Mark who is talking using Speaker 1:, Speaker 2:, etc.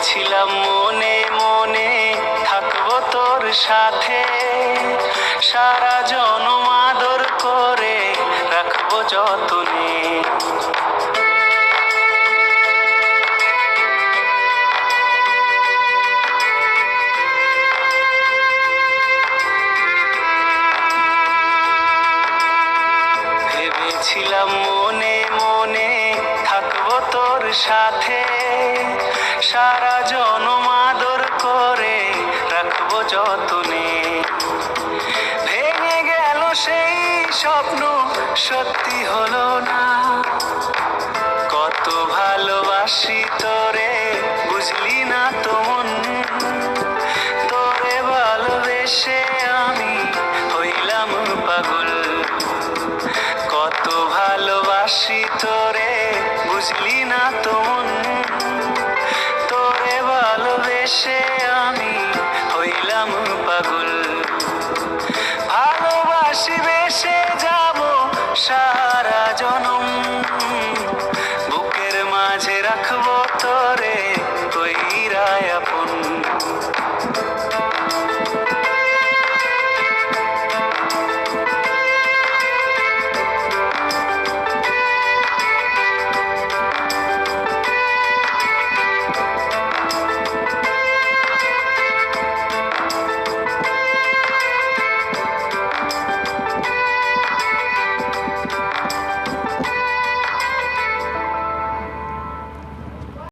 Speaker 1: ছিলাম মনে মনে থাকবো তোর সাথে, সারা জনম আদর করে রাখবো যতনে। ভেবেছিলাম মনে মনে থাকবো তোর সাথে, সারা জনম আদর করে রাখবো যতনে। ভেঙে গেল সেই স্বপ্ন, সত্যি হলো না। কত ভালোবাসি তোরে, বুঝলি না তো মন। তোরে ভালোবেসে আমি হইলাম পাগল। কত ভালোবাসি তোরে, বুঝলি না তো মন। তোরে ভালোবেসে আমি হইলাম পাগল।